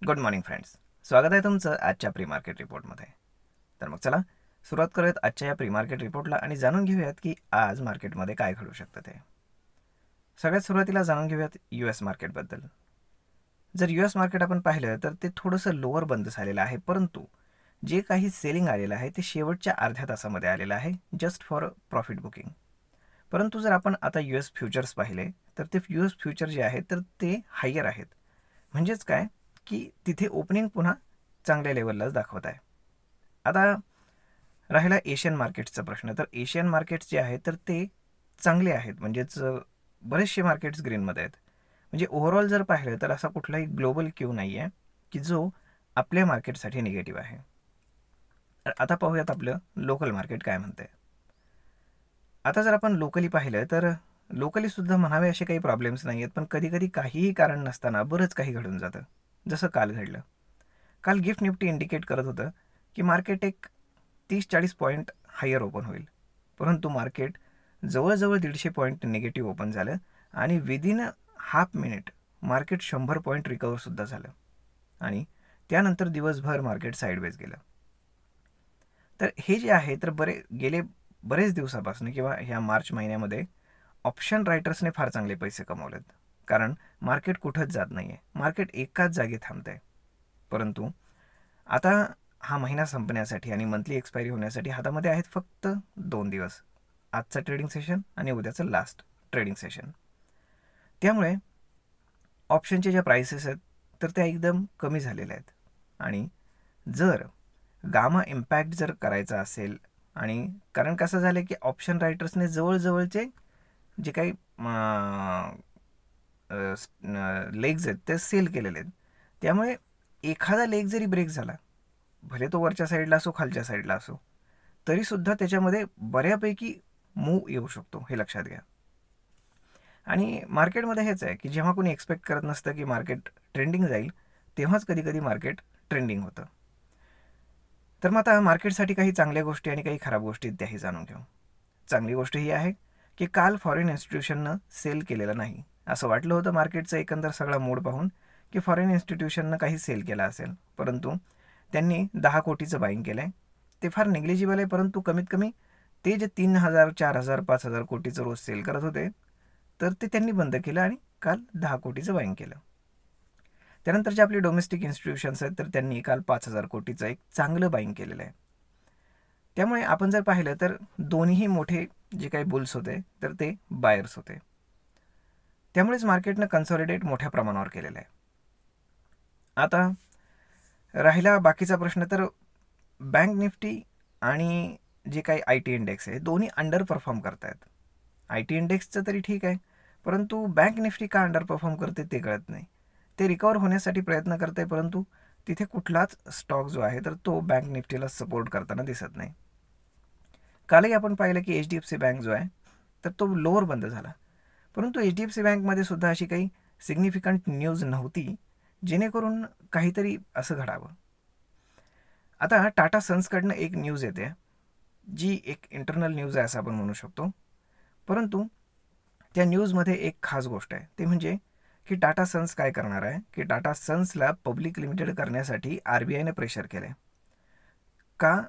Good morning friends. स्वागत आहे तुमचं आजच्या प्री मार्केट रिपोर्टमध्ये. तर मग चला सुरुवात करूयात आजच्या या प्री मार्केट रिपोर्टला आणि जाणून घेऊयात की आज मार्केटमध्ये काय घडू शकतं ते. सगळ्यात सुरुवातीला जाणून घेऊयात US मार्केटबद्दल. जर US मार्केट आपण पाहिलं तर ते थोडंसं लोअर बंद झालेलं आहे, परंतु जे काही सेलिंग आलेलं आहे ते शेवटच्या अर्ध्या तासामध्ये आलेलं आहे, जस्ट फॉर प्रॉफिट बुकिंग. परंतु जर आपण आता US फ्युचर्स पाहिले तर ते US फ्युचर जे आहेत तर ते हायर आहेत. म्हणजेच काय की तिथे ओपनिंग पुन्हा चांगल्या लेवललाच दाखवत आहे. आता राहिला एशियन मार्केट्सचा प्रश्न. तर एशियन मार्केट्स जे आहेत तर ते चांगले आहेत, म्हणजेच बरेचसे मार्केट्स ग्रीनमध्ये आहेत. म्हणजे ओव्हरऑल जर पाहिलं तर असा कुठलाही ग्लोबल क्यू नाही आहे की जो आपल्या मार्केटसाठी निगेटिव्ह आहे. तर आता पाहूयात आपलं लोकल मार्केट काय म्हणते. आता जर आपण लोकली पाहिलं तर लोकली सुद्धा म्हणावे असे काही प्रॉब्लेम्स नाही आहेत, पण कधी कधी काहीही कारण नसताना बरंच काही घडून जातं, जसं काल घडलं. काल गिफ्ट निफ्टी इंडिकेट करत होतं की मार्केट एक 30-40 पॉईंट हायर ओपन होईल, परंतु मार्केट जवळजवळ 150 पॉईंट निगेटिव्ह ओपन झालं आणि within half minute market 100 point रिकवरसुद्धा झालं आणि त्यानंतर दिवसभर मार्केट साईडवेज गेलं. तर हे जे आहे तर गेले बरेच दिवसापासून किंवा ह्या मार्च महिन्यामध्ये ऑप्शन रायटर्सने फार चांगले पैसे कमवलेत, कारण मार्केट कुठंच जात नाही आहे, मार्केट एकाच जागी थांबतं आहे. परंतु आता हा महिना संपण्यासाठी आणि मंथली एक्सपायरी होण्यासाठी हातामध्ये आहेत फक्त 2 दिवस, आजचा ट्रेडिंग सेशन आणि उद्याचं लास्ट ट्रेडिंग सेशन. त्यामुळे ऑप्शनचे ज्या प्राइसेस आहेत तर त्या एकदम कमी झालेल्या आहेत. आणि जर गामा इम्पॅक्ट जर करायचा असेल, आणि कारण कसं झालं की ऑप्शन रायटर्सने जवळजवळचे जे काही लेग्स आहेत ते सेल केलेले आहेत, त्यामुळे एखादा लेग जरी ब्रेक झाला, भले तो वरच्या साईडला असो खालच्या साईडला असो, तरीसुद्धा त्याच्यामध्ये बऱ्यापैकी मूव येऊ शकतो, हे लक्षात घ्या. आणि मार्केटमध्ये हेच आहे की जेव्हा कोणी एक्सपेक्ट करत नसतं की मार्केट ट्रेंडिंग जाईल, तेव्हाच कधी कधी मार्केट ट्रेंडिंग होतं. तर मग आता मार्केटसाठी काही चांगल्या गोष्टी आणि काही खराब गोष्टी त्याही जाणून घेऊ. चांगली गोष्ट ही आहे की काल फॉरेन इन्स्टिट्यूशननं सेल केलेलं नाही. असं वाटलं होतं मार्केटचा एकंदर सगळा मूड पाहून की फॉरेन इन्स्टिट्यूशननं काही सेल केला असेल, परंतु त्यांनी 10 कोटीचं बाईंग केलं आहे. ते फार निग्लिजिबल आहे, परंतु कमीत कमी ते जे 3,000, 4,000, 5,000 कोटीचं रोज सेल करत होते तर ते त्यांनी बंद केलं आणि काल 10 कोटीचं बाईंग केलं. त्यानंतर जे आपले डोमेस्टिक इन्स्टिट्यूशन्स आहेत तर त्यांनी काल 5,000 कोटीचं एक चांगलं बाईंग केलेलं आहे. त्यामुळे आपण जर पाहिलं तर दोन्ही मोठे जे काही बुल्स होते तर ते बायर्स होते. त्यामुळेच मार्केटनं कन्सॉलिडेट मोठ्या प्रमाणावर केलेलं आहे. आता राहिला बाकीचा प्रश्न, तर बँक निफ्टी आणि जे काही IT इंडेक्स आहे दोन्ही अंडर परफॉर्म करत आहेत. IT इंडेक्सचं तरी ठीक आहे, परंतु बँक निफ्टी का अंडर परफॉर्म करते ते कळत नाही. ते रिकवर होण्यासाठी प्रयत्न करते, परंतु तिथे कुठलाच स्टॉक जो आहे तर तो बँक निफ्टीला सपोर्ट करताना दिसत नाही. कालही आपण पाहिलं की HDFC बँक जो आहे तर तो लोअर बंद झाला, परंतु HDFC बँकमध्ये सुद्धा अशी काही सिग्निफिकंट न्यूज नव्हती जेणेकरून काहीतरी असं घडावं. आता टाटा सन्सकडनं एक न्यूज येते, जी एक इंटरनल न्यूज आहे असं आपण म्हणू शकतो, परंतु त्या न्यूजमध्ये एक खास गोष्ट आहे, ते म्हणजे की टाटा सन्स काय करणार आहे की टाटा सन्सला पब्लिक लिमिटेड करण्यासाठी RBIने प्रेशर केलं आहे. का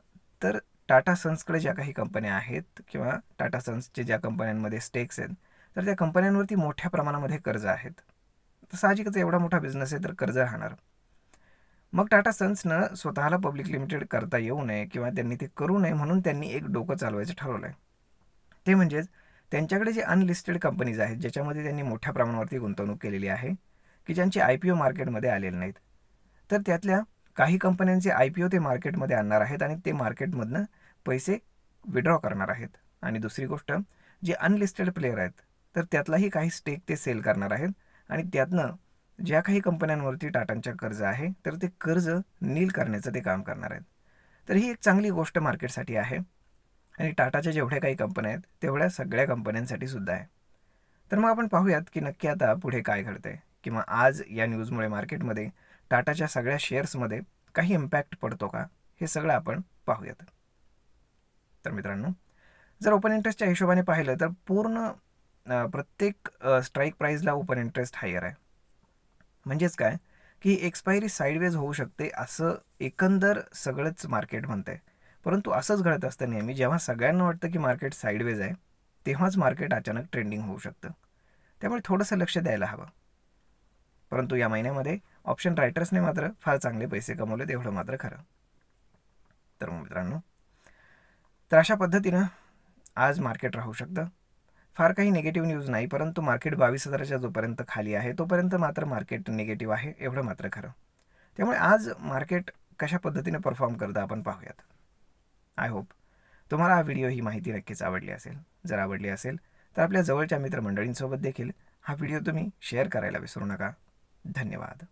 तर टाटा सन्सकडे ज्या काही कंपन्या आहेत किंवा टाटा सन्सचे ज्या कंपन्यांमध्ये स्टेक्स आहेत तर त्या कंपन्यांवरती मोठ्या प्रमाणामध्ये कर्ज आहेत. तर साहजिकच एवढा मोठा बिझनेस आहे तर कर्ज राहणार. मग टाटा सन्सनं स्वतःला पब्लिक लिमिटेड करता येऊ नये किंवा त्यांनी ते करू नये म्हणून त्यांनी एक डोकं चालवायचं ठरवलं आहे. ते म्हणजेच त्यांच्याकडे जे अनलिस्टेड कंपनीज आहेत ज्याच्यामध्ये त्यांनी मोठ्या प्रमाणावरती गुंतवणूक केलेली आहे की ज्यांचे IPO मार्केटमध्ये आलेले नाहीत, तर त्यातल्या काही कंपन्यांचे IPO ते मार्केटमध्ये आणणार आहेत आणि ते मार्केटमधनं पैसे विड्रॉ करणार आहेत. आणि दुसरी गोष्ट, जे अनलिस्टेड प्लेयर आहेत तर त्यातलाही काही स्टेक ते सेल करणार आहेत आणि त्यातनं ज्या काही कंपन्यांवरती टाटांच्या कर्ज आहे तर ते कर्ज नील करण्याचं ते काम करणार आहेत. तर ही एक चांगली गोष्ट मार्केटसाठी आहे आणि टाटाच्या जेवढ्या काही कंपन्या आहेत तेवढ्या सगळ्या कंपन्यांसाठी सुद्धा आहे. तर मग आपण पाहूयात की नक्की आता पुढे काय घडतंय किंवा आज या न्यूजमुळे मार्केटमध्ये टाटाच्या सगळ्या शेअर्समध्ये काही इम्पॅक्ट पडतो का, हे सगळं आपण पाहूयात. तर मित्रांनो, जर ओपन इंटरेस्टच्या हिशोबाने पाहिलं तर पूर्ण प्रत्येक स्ट्राईक प्राईजला ओपन इंटरेस्ट हायर आहे. म्हणजेच काय की एक्सपायरी साईडवेज होऊ शकते असं एकंदर सगळंच मार्केट म्हणतंय. परंतु असंच घडत असतं नेहमी, जेव्हा सगळ्यांना वाटतं की मार्केट साईडवेज आहे तेव्हाच मार्केट अचानक ट्रेंडिंग होऊ शकतं. त्यामुळे थोडंसं लक्ष द्यायला हवं. परंतु या महिन्यामध्ये ऑप्शन रायटर्सने मात्र फार चांगले पैसे कमवले, एवढं मात्र खरं. तर मित्रांनो, तर अशा पद्धतीनं आज मार्केट राहू शकतं. फार काही निगेटिव्ह न्यूज नाही, परंतु मार्केट 22,000च्या जोपर्यंत खाली आहे तोपर्यंत मात्र मार्केट निगेटिव्ह आहे, एवढं मात्र खरं. त्यामुळे आज मार्केट कशा पद्धतीने परफॉर्म करतं आपण पाहूयात. आय होप तुम्हाला हा व्हिडिओ, ही माहिती नक्कीच आवडली असेल. जर आवडली असेल तर आपल्या जवळच्या मित्रमंडळींसोबत देखील हा व्हिडिओ तुम्ही शेअर करायला विसरू नका. धन्यवाद.